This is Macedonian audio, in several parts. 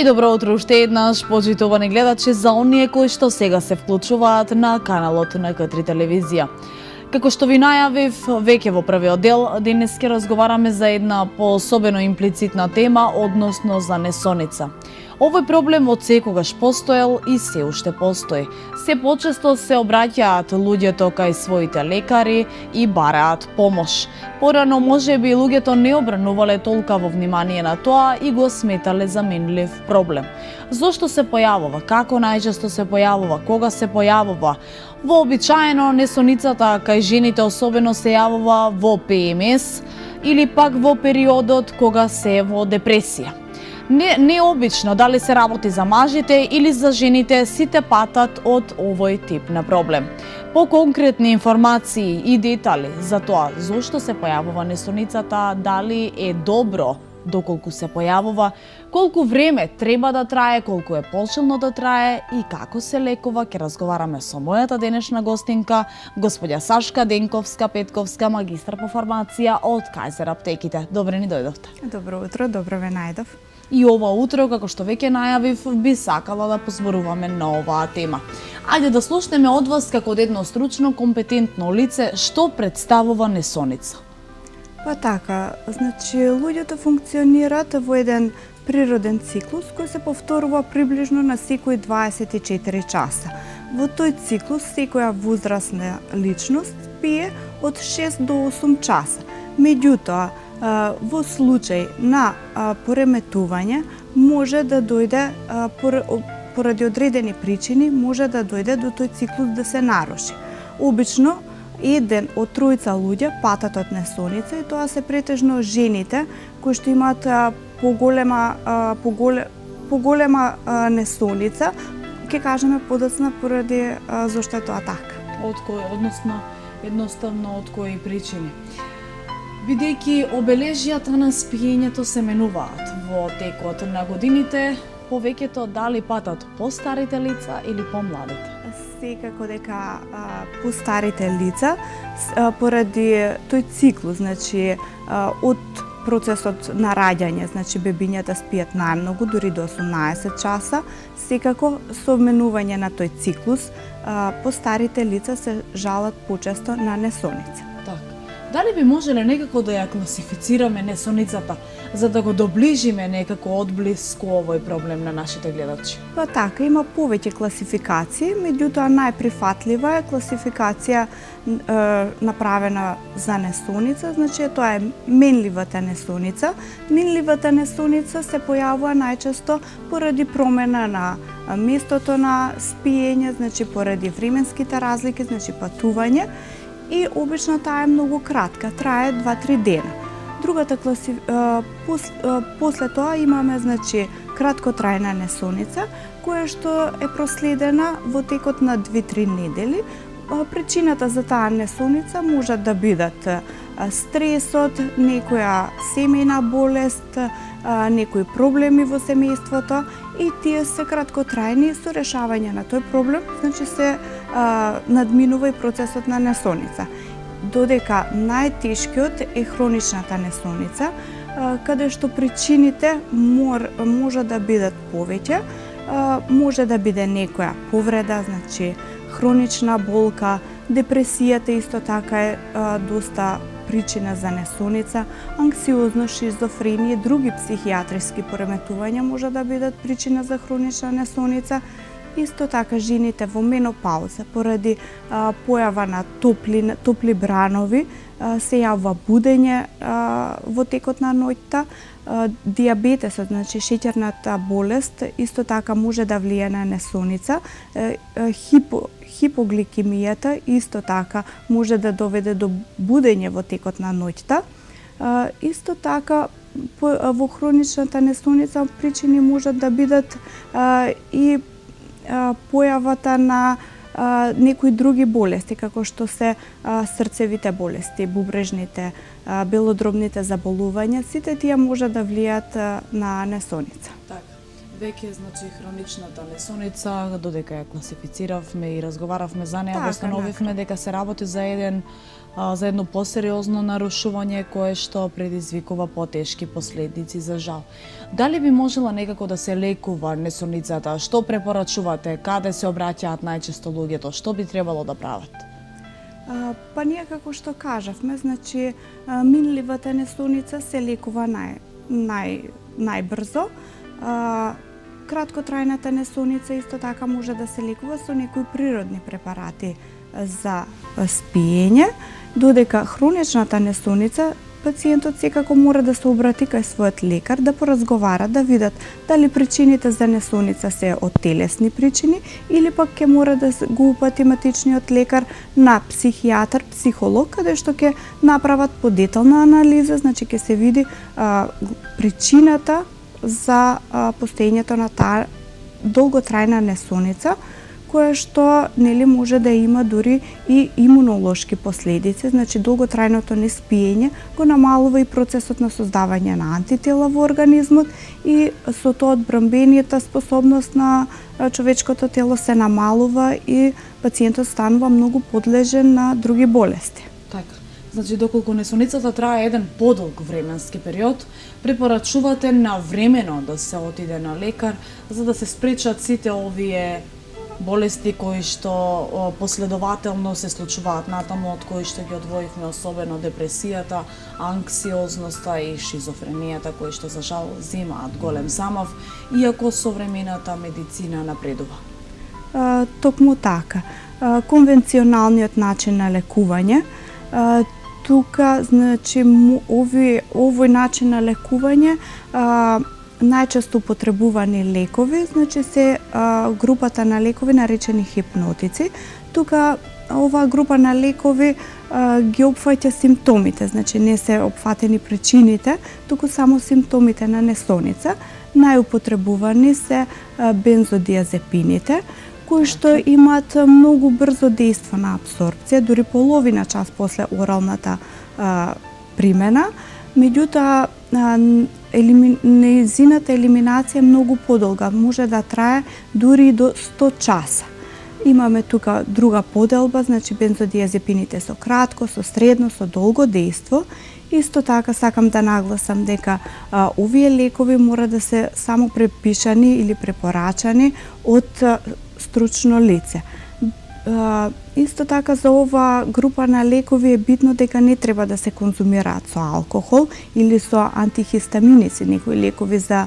И добро утро уште еднаш, почитувани гледачи, за оние кои што сега се вклучуваат на каналот на К3 телевизија. Како што ви најавив веќе во првиот дел, денес ќе разговараме за една поособено имплицитна тема, односно за несоница. Овој проблем од секогаш постоел и се уште постои. Се почесто се обраќаат луѓето кај своите лекари и бараат помош. Порано можеби луѓето не обранувале толкаво внимание на тоа и го сметале за минлив проблем. Зошто се појавува? Како најчесто се појавува? Кога се појавува? Вообичаено несоницата кај жените особено се јавува во ПМС или пак во периодот кога се во депресија. Необично дали се работи за мажите или за жените, сите патат од овој тип на проблем. По конкретни информации и детали за тоа зошто се појавува несоницата, дали е добро доколку се појавува, колку време треба да трае, колку е почелно да трае и како се лекува, ќе разговараме со мојата денешна гостинка, господја Сашка Денковска-Петковска, магистар по фармација од Кајзер аптеките. Добре ни дојдовте. Добро утро, добро ве најдов. И ова утро, како што веќе најавив, би сакала да позборуваме на оваа тема. Ајде да слушнеме од вас како од едно стручно, компетентно лице, што представува несоница. Па така, значи луѓето функционираат во еден природен циклус кој се повторува приближно на секои 24 часа. Во тој циклус секоја возрастна личност спие од 6 до 8 часа. Меѓутоа, во случај на пореметување може да дојде поради одредени причини може да дојде до тој циклус да се наруши. Обично еден од тројца луѓе патат од несоница и тоа се претежно жените кои што имаат поголема несоница, ќе кажеме подоцна поради зошто е тоа така. Од кој, односно едноставно од кои причини? Бидејќи обележјата на спиењето се менуваат во текот на годините, повеќето дали патат постарите лица или помладите? Секако дека постарите лица поради тој циклус, значи од процесот на раѓање, значи бебињата спијат најмногу, дури до 18 часа, секако со менување на тој циклус, постарите лица се жалат почесто на несоница. Дали би можеле некако да ја класифицираме несоницата, за да го доближиме некако одблиску овој проблем на нашите гледачи? Па така, има повеќе класификации, меѓутоа најприфатлива е класификација направена за несоница, значи тоа е менливата несоница. Менливата несоница се појавува најчесто поради промена на местото на спиење, значи поради временските разлики, значи патување, и обично таа е многу кратка, трае 2-3 дена. Другата после тоа имаме значи краткотрајна несоница, која што е проследена во текот на 2-3 недели. Причината за таа несоница може да бидат стресот, некоја семејна болест, некои проблеми во семејството и тие се краткотрајни. Со решавање на тој проблем, значи се надминува и процесот на несоница. Додека најтешкиот е хроничната несоница, каде што причините може да бидат повеќе, може да биде некоја повреда, значи хронична болка, депресијата исто така е доста причина за несоница, анксиозност, шизофренија и други психијатриски пореметувања може да бидат причина за хронична несоница. Исто така жените во менопауза поради појава на топли бранови се јавува будење во текот на ноќта. Диабетесот, значи шеќерната болест, исто така може да влие на несоница. Хипогликемијата исто така може да доведе до будење во текот на ноќта. Исто така во хроничната несоница причини можат да бидат и појавата на некои други болести, како што се срцевите болести, бубрежните, белодробните заболувања, сите тие можат да влијат на несоница. Така. Веќе, значи, хроничната несоница, додека ја класифициравме и разговаравме за неа, установивме дека се работи за едно посериозно нарушување кое што предизвикува потешки последици за жал. Дали би можела некако да се лекува несоницата? Што препорачувате? Каде се обраќаат најчесто луѓето? Што би требало да прават? Па ние како што кажавме, значи минливата несоница се лекува најбрзо. Краткотрајната несоница исто така може да се лекува со некои природни препарати за спиење, додека хроничната несоница пациентот секако мора да се обрати кај својот лекар, да поразговара, да видат дали причините за несоница се од телесни причини или пак ќе мора да го упати матичниот лекар на психијатар, психолог, каде што ќе направат подетална анализа, значи ќе се види причината за постоењето на таа долготрајна несоница, која што нели може да има дури и имунолошки последици, значи долготрајното неспиење го намалува и процесот на создавање на антитела во организмот и со тоа одбранбената способност на човечкото тело се намалува и пациентот станува многу подлежен на други болести. Така. Значи, доколку несоницата трае еден подолг временски период, препорачувате навремено да се отиде на лекар за да се спречат сите овие болести кои што последователно се случуваат натаму, од кои што ги одвоивме, особено депресијата, анксиозноста и шизофренијата, кои што за жал земаат голем замав, иако современата медицина напредува. Токму така. Конвенционалниот начин на лекување, тука, значи, овој начин на лекување најчесто употребувани лекови, значи се групата на лекови наречени хипнотици. Тука оваа група на лекови ги опфаќа симптомите, значи не се опфатени причините, туку само симптомите на несоница. Најупотребувани се бензодиазепините, кои што имаат многу брзо дејство на апсорбција, дури половина час после оралната примена. Меѓутоа, незината елиминација е многу подолга, може да трае дури до 100 часа. Имаме тука друга поделба, значи бензодиазепините со кратко, со средно, со долго дејство. Исто така сакам да нагласам дека овие лекови мора да се само препишани или препорачани од стручно лице. Исто така за оваа група на лекови е битно дека не треба да се конзумираат со алкохол или со антихистаминици, некои лекови за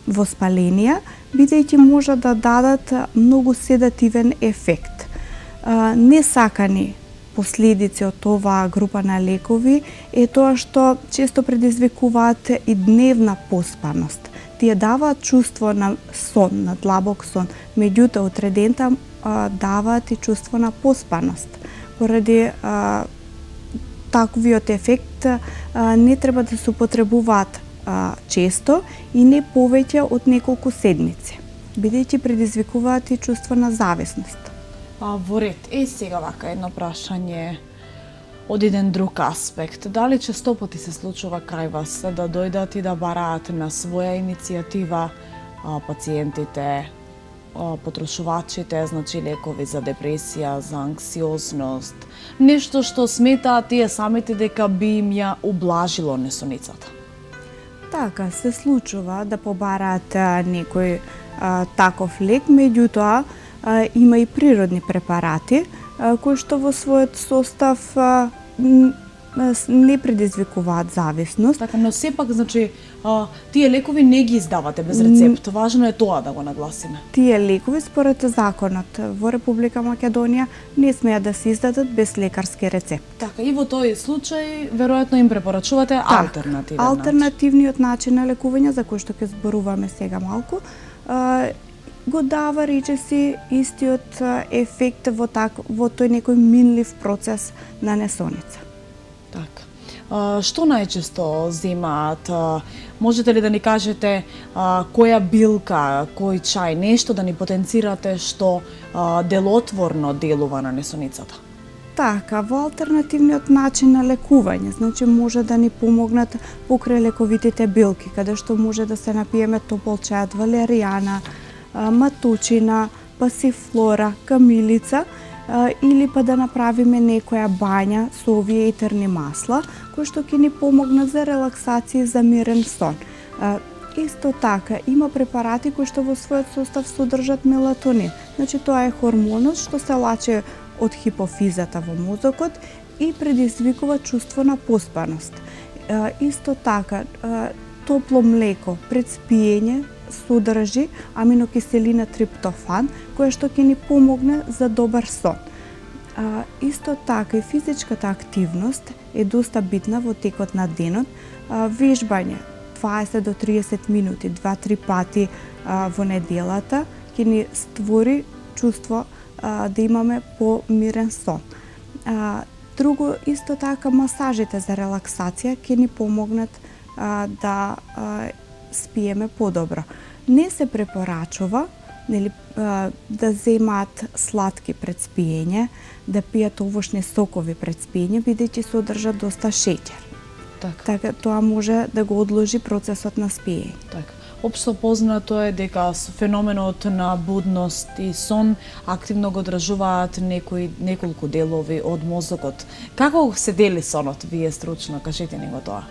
воспаленија, бидејќи може да дадат многу седативен ефект. Несакани последици од оваа група на лекови е тоа што често предизвикуваат и дневна поспаност. Тие даваат чувство на сон, на длабок сон, меѓутоа отредента даваат и чувство на поспаност. Поради таквиот ефект не треба да се употребуваат често и не повеќе од неколку седмици, бидејќи предизвикуваат и чувство на зависност. Во ред, сега вака едно прашање од еден друг аспект. Дали честопати се случува кај вас да дојдат и да бараат на своја иницијатива пациентите, потрошувачите, значи лекови за депресија, за анксиозност, нешто што сметаат тие самите дека би им ја ублажило несоницата? Така, се случува да побараат некој таков лек, меѓутоа има и природни препарати кои што во својот состав не предизвикуваат зависност. Така, но сепак, значи, тие лекови не ги издавате без рецепт. Важно е тоа да го нагласиме. Тие лекови според законот во Република Македонија не смеат да се издадат без лекарски рецепт. Така, и во тој случај, веројатно им препорачувате алтернативен начин. Алтернативниот начин на лекување, за кој што ќе зборуваме сега малку, го дава речиси истиот ефект во тој некој минлив процес на несоница. Така. Што најчесто земаат? Можете ли да ни кажете која билка, кој чај, нешто да ни потенцирате што делотворно делува на несоницата? Така, во алтернативниот начин на лекување, значи може да ни помогнат покрај лековитите билки, каде што може да се напиеме топол чај од валеријана, матучина, пасифлора, камилица, или па да направиме некоја бања со овие етерни масла, кои што ќе ни помогнат за релаксација и за мирен сон. Исто така, има препарати кои што во својот состав содржат мелатонин. Значи, тоа е хормонот што се лачи од хипофизата во мозокот и предизвикува чувство на поспаност. Исто така, топло млеко пред спиење содржи аминокиселина триптофан, која што ќе ни помогне за добар сон. Исто така и физичката активност е доста битна во текот на денот. Вежбање 20 до 30 минути, 2-3 пати во неделата ќе ни створи чувство да имаме помирен сон. Друго, исто така, масажите за релаксација ќе ни помогнат да спиеме подобро. Не се препорачува да земаат сладки пред спиење, да пијат овошни сокови пред спиење, бидејќи содржат доста шеќер. Така, тоа може да го одложи процесот на спиење. Така. Општо познато е дека феноменот на будност и сон активно го одржуваат неколку делови од мозокот. Како се дели сонот? Вие стручно, кажете ни го тоа.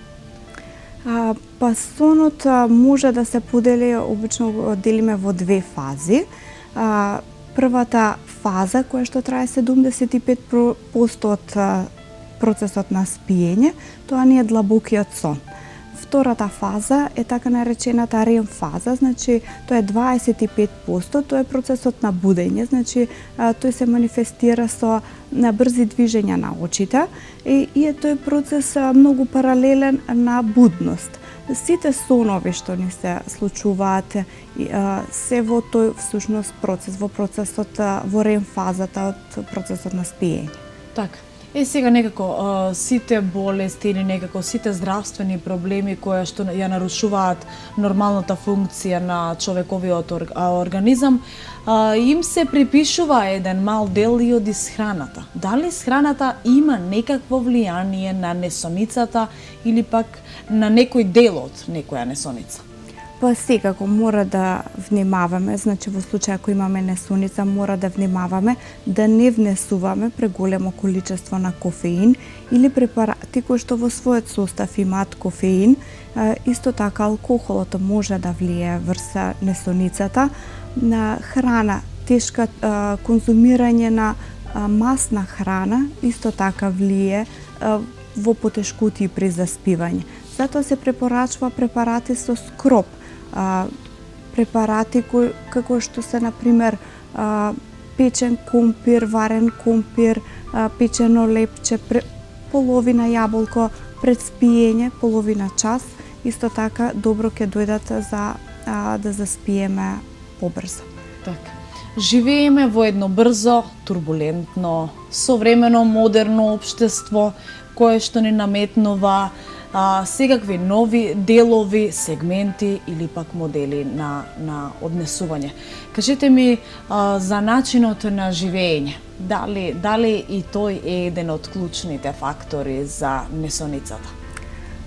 Па сонот може да се подели, обично го делиме во две фази. Првата фаза, која што трае 75% од процесот на спиење, тоа не е длабокиот сон. Втората фаза е така наречената REM фаза, значи тоа е 25%, тоа е процесот на будење, значи тој се манифестира со брзи движења на очите и е тој процес многу паралелен на будност. Сите сонови што ни се случуваат се во тој всушност процес, во процесот во REM фазата од процесот на спиење. Така. Сега некако сите болести или некако сите здравствени проблеми кои што ја нарушуваат нормалната функција на човековиот организам, им се припишува еден мал дел и од исхраната. Дали исхраната има некакво влијание на несоницата или пак на некој дел од некоја несоница? Па секако мора да внимаваме, значи во случај ако имаме несоница, мора да внимаваме да не внесуваме преголемо количество на кофеин или препарати кои што во својот состав имаат кофеин. Исто така алкохолот може да влие врз несоницата. На храна, тешка конзумирање на масна храна исто така влие во потешкотии при заспивање. Затоа се препорачува препарати со скроп, препарати како што се, например, печен компир, варен компир, печено лепче, половина јаболко пред спиење, половина час, исто така добро ќе дојдат за да заспиеме побрзо. Така. Живееме во едно брзо, турбулентно, современо, модерно општество кое што ни наметнува секакви нови делови, сегменти или пак модели на однесување. Кажете ми за начинот на живење. Дали и тој е еден од клучните фактори за несоницата?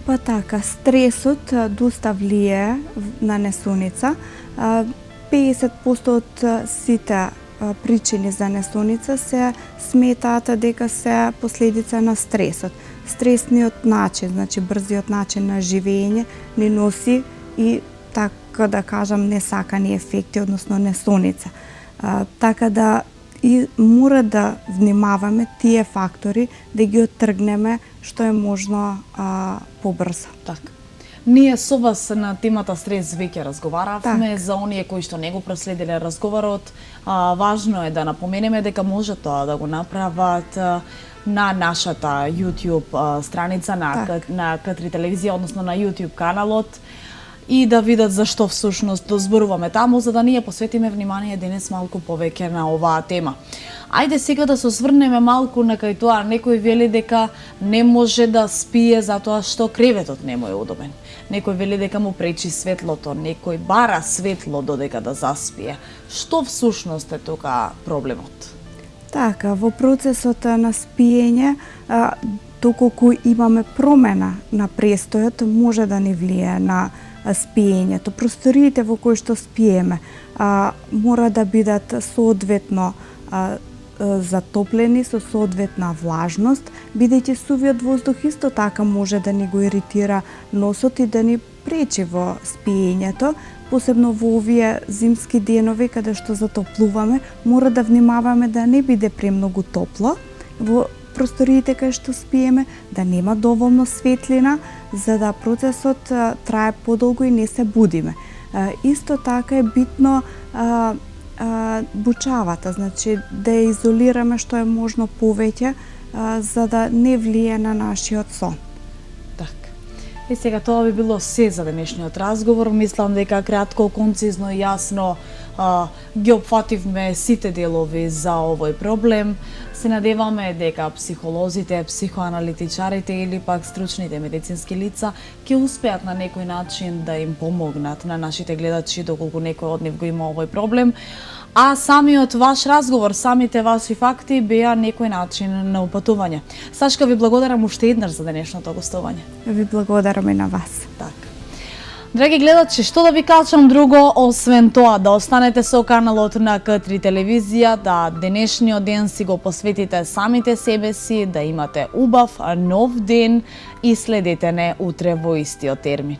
Па така, стресот доста влие на несоница. 50% од сите причини за несоница се сметаат дека се последица на стресот. Стресниот начин, значи брзиот начин на живење, ни носи и, така да кажам, несакани ефекти, односно несоница. Така да и мора да внимаваме тие фактори да ги оттргнеме што е можно побрзо. Така. Ние со вас на темата стрес веќе разговаравме, за оние кои што не го проследиле разговорот. Важно е да напоменеме дека може тоа да го направат на нашата YouTube страница на К3 телевизија, односно на YouTube каналот, и да видат зашто всушност зборуваме таму, за да ние посветиме внимание денес малку повеќе на оваа тема. Ајде сега да се осврнеме малку на кај тоа. Некој вели дека не може да спие затоа што креветот не му е удобен. Некој вели дека му пречи светлото, некој бара светло додека да заспие. Што всушност е тука проблемот? Така, во процесот на спиење, доколку имаме промена на престојот, може да ни влие на спиењето. Просториите во кои што спиеме мора да бидат соодветно затоплени со соодветна влажност, бидејќи сувиот воздух исто така може да ни го иритира носот и да ни пречи во спиењето. Посебно во овие зимски денови каде што затоплуваме, мора да внимаваме да не биде премногу топло во просториите кај што спиеме, да нема доволно светлина, за да процесот трае подолго и не се будиме. Исто така е битно бучавата, значи да ја изолираме што е можно повеќе, за да не влие на нашиот сон. Така. И сега тоа би било се за денешниот разговор. Мислам дека кратко, концизно и јасно ги опфативме сите делови за овој проблем. Се надеваме дека психолозите, психоаналитичарите или пак стручните медицински лица ќе успеат на некој начин да им помогнат на нашите гледачи доколку некој од нив го има овој проблем. А самиот ваш разговор, самите ваши факти беа некој начин на упатување. Сашка, ви благодарам уште еднаш за денешното гостување. Ви благодарам и на вас. Така. Драги гледачи, што да ви кажам друго, освен тоа да останете со каналот на К3 телевизија, да денешниот ден си го посветите самите себе си, да имате убав нов ден и следете не утре во истиот термин.